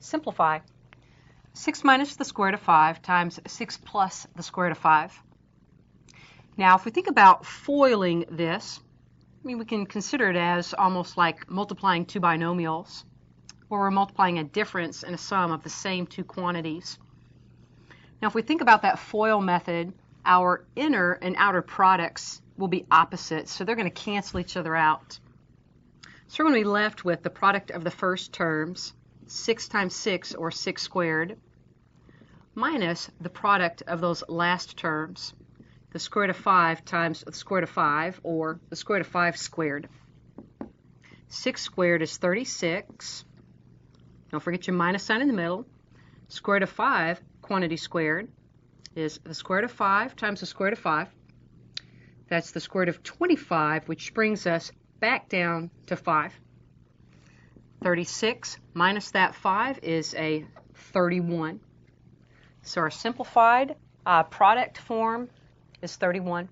Simplify. 6 minus the square root of 5 times 6 plus the square root of 5. Now, if we think about foiling this, I mean, we can consider it as almost like multiplying two binomials, where we're multiplying a difference and a sum of the same two quantities. Now, if we think about that FOIL method, our inner and outer products will be opposites, so they're going to cancel each other out. So we're going to be left with the product of the first terms, 6 times 6, or 6 squared, minus the product of those last terms, the square root of 5 times the square root of 5, or the square root of 5 squared. 6 squared is 36. Don't forget your minus sign in the middle. Square root of 5, quantity squared, is the square root of 5 times the square root of 5. That's the square root of 25, which brings us back down to 5. 36 minus that 5 is a 31. So our simplified product form is 31.